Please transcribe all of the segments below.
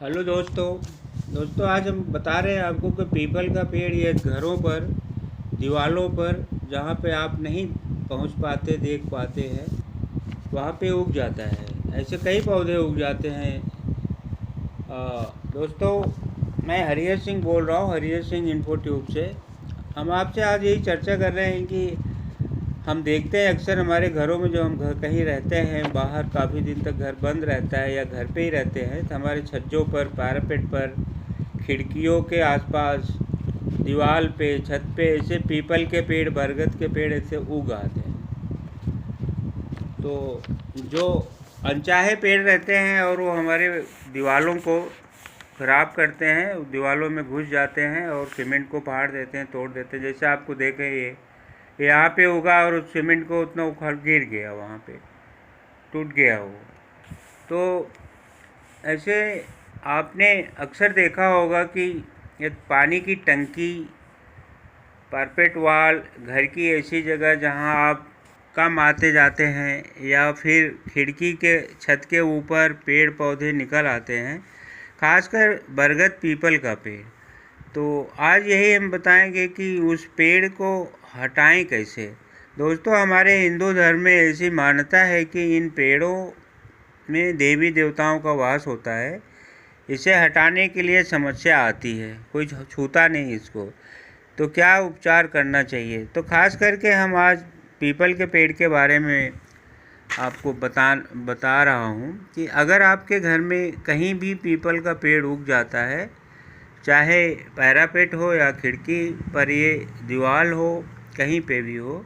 Hello दोस्तों आज हम बता रहे हैं आपको कि पीपल का पेड़ ये घरों पर, दीवारों पर, जहाँ पे आप नहीं पहुँच पाते, देख पाते हैं, वहाँ पे उग जाता है। ऐसे कई पौधे उग जाते हैं। दोस्तों, मैं हरिहर सिंह बोल रहा हूँ, हरिहर सिंह इन्फोट्यूब से। हम आपसे आज यही चर्चा कर रहे हैं कि हम देखते हैं अक्सर हमारे घरों में, जो हम घर कहीं रहते हैं, बाहर काफ़ी दिन तक घर बंद रहता है या घर पे ही रहते हैं, तो हमारे छज्जों पर, पैरापेट पर, खिड़कियों के आसपास, दीवार पे, छत पे ऐसे पीपल के पेड़, बरगद के पेड़ ऐसे उग आते हैं। तो जो अनचाहे पेड़ रहते हैं और वो हमारे दीवारों को ख़राब करते हैं, दीवारों में घुस जाते हैं और सीमेंट को फाड़ देते हैं, तोड़ देते हैं। जैसे आपको देखें, ये यहाँ पे उगा और उस सीमेंट को उतना उखड़ गिर गया, वहाँ पे टूट गया वो। तो ऐसे आपने अक्सर देखा होगा कि ये पानी की टंकी, कारपेट वॉल, घर की ऐसी जगह जहाँ आप कम आते जाते हैं, या फिर खिड़की के छत के ऊपर पेड़ पौधे निकल आते हैं, खासकर बरगद पीपल का पेड़। तो आज यही हम बताएंगे कि उस पेड़ को हटाएं कैसे। दोस्तों, हमारे हिंदू धर्म में ऐसी मान्यता है कि इन पेड़ों में देवी देवताओं का वास होता है। इसे हटाने के लिए समस्या आती है, कोई छूता नहीं इसको, तो क्या उपचार करना चाहिए। तो खास करके हम आज पीपल के पेड़ के बारे में आपको बता रहा हूँ कि अगर आपके घर में कहीं भी पीपल का पेड़ उग जाता है, चाहे पैरापेट हो या खिड़की पर, ये दीवार हो, कहीं पे भी हो,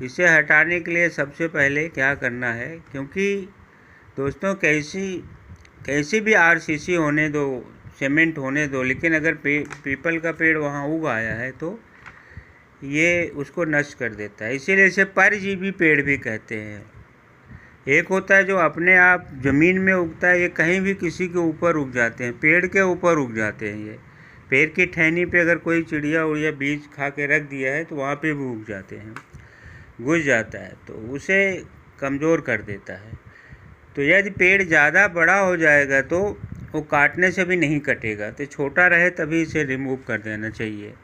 इसे हटाने के लिए सबसे पहले क्या करना है, क्योंकि दोस्तों कैसी भी आरसीसी होने दो, सीमेंट होने दो, लेकिन अगर पीपल का पेड़ वहाँ उग आया है तो ये उसको नष्ट कर देता है। इसीलिए इसे परजीवी पेड़ भी कहते हैं। एक होता है जो अपने आप ज़मीन में उगता है, ये कहीं भी किसी के ऊपर उग जाते हैं, पेड़ के ऊपर उग जाते हैं। ये पेड़ की टहनी पे अगर कोई चिड़िया उड़िया बीज खा के रख दिया है तो वहाँ पे भी उग जाते हैं, घुस जाता है, तो उसे कमज़ोर कर देता है। तो यदि पेड़ ज़्यादा बड़ा हो जाएगा तो वो काटने से भी नहीं कटेगा, तो छोटा रहे तभी इसे रिमूव कर देना चाहिए।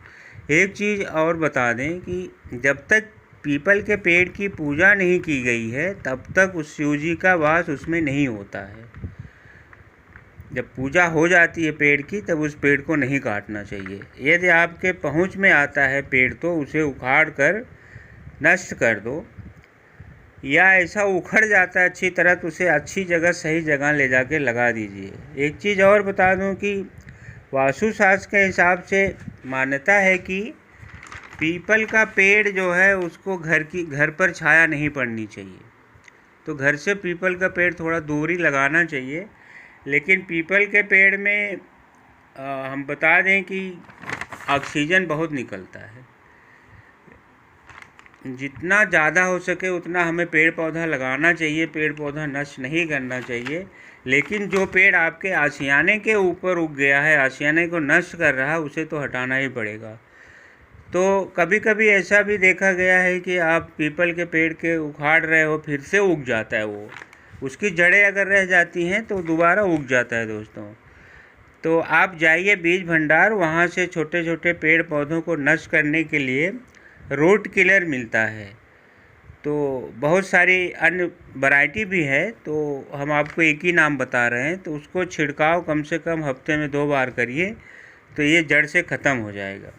एक चीज़ और बता दें कि जब तक पीपल के पेड़ की पूजा नहीं की गई है, तब तक उस शिव जी का वास उसमें नहीं होता है। जब पूजा हो जाती है पेड़ की, तब उस पेड़ को नहीं काटना चाहिए। यदि आपके पहुंच में आता है पेड़, तो उसे उखाड़ कर नष्ट कर दो, या ऐसा उखड़ जाता है अच्छी तरह, तो उसे अच्छी जगह, सही जगह ले जाके लगा दीजिए। एक चीज़ और बता दूं कि वास्तुशास्त्र के हिसाब से मान्यता है कि पीपल का पेड़ जो है उसको घर पर छाया नहीं पड़नी चाहिए, तो घर से पीपल का पेड़ थोड़ा दूरी लगाना चाहिए। लेकिन पीपल के पेड़ में हम बता दें कि ऑक्सीजन बहुत निकलता है। जितना ज़्यादा हो सके उतना हमें पेड़ पौधा लगाना चाहिए, पेड़ पौधा नष्ट नहीं करना चाहिए। लेकिन जो पेड़ आपके आशियाने के ऊपर उग गया है, आशियाने को नष्ट कर रहा है, उसे तो हटाना ही पड़ेगा। तो कभी कभी ऐसा भी देखा गया है कि आप पीपल के पेड़ के उखाड़ रहे हो, फिर से उग जाता है वो, उसकी जड़ें अगर रह जाती हैं तो दोबारा उग जाता है दोस्तों। तो आप जाइए बीज भंडार, वहाँ से छोटे छोटे पेड़ पौधों को नष्ट करने के लिए रूट किलर मिलता है। तो बहुत सारी अन्य वैरायटी भी है, तो हम आपको एक ही नाम बता रहे हैं। तो उसको छिड़काव कम से कम हफ्ते में 2 बार करिए, तो ये जड़ से ख़त्म हो जाएगा।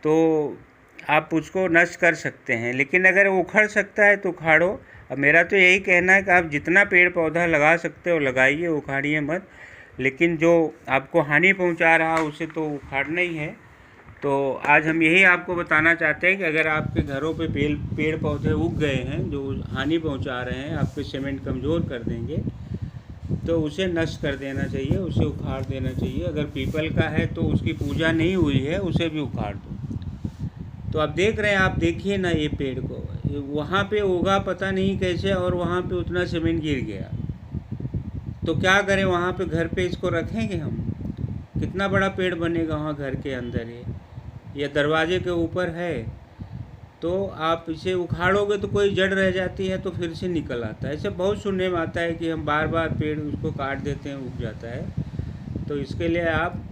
तो आप उसको नष्ट कर सकते हैं। लेकिन अगर वो उखड़ सकता है तो उखाड़ो। अब मेरा तो यही कहना है कि आप जितना पेड़ पौधा लगा सकते हो लगाइए, उखाड़िए मत। लेकिन जो आपको हानि पहुंचा रहा है उसे तो उखाड़ना ही है। तो आज हम यही आपको बताना चाहते हैं कि अगर आपके घरों पे पेड़ पौधे उग गए हैं जो हानि पहुंचा रहे हैं, आपके सीमेंट कमज़ोर कर देंगे, तो उसे नष्ट कर देना चाहिए, उसे उखाड़ देना चाहिए। अगर पीपल का है तो उसकी पूजा नहीं हुई है, उसे भी उखाड़ दो। तो आप देख रहे हैं, आप देखिए ना ये पेड़ को, वहाँ पे उगा पता नहीं कैसे, और वहाँ पे उतना सीमेंट गिर गया। तो क्या करें, वहाँ पे घर पे इसको रखेंगे हम? कितना बड़ा पेड़ बनेगा वहाँ घर के अंदर, ये दरवाजे के ऊपर है। तो आप इसे उखाड़ोगे तो कोई जड़ रह जाती है, तो फिर से निकल आता है। ऐसे बहुत सुनने में आता है कि हम बार बार पेड़ उसको काट देते हैं, उग जाता है। तो इसके लिए आप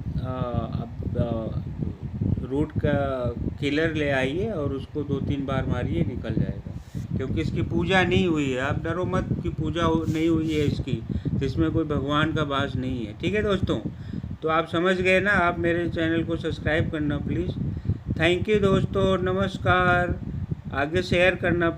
रूट का किलर ले आइए और उसको 2-3 बार मारिए, निकल जाएगा। क्योंकि इसकी पूजा नहीं हुई है, आप डरो मत कि पूजा नहीं हुई है इसकी, इसमें कोई भगवान का वास नहीं है। ठीक है दोस्तों, तो आप समझ गए ना। आप मेरे चैनल को सब्सक्राइब करना प्लीज़। थैंक यू दोस्तों, नमस्कार। आगे शेयर करना प्लीज़।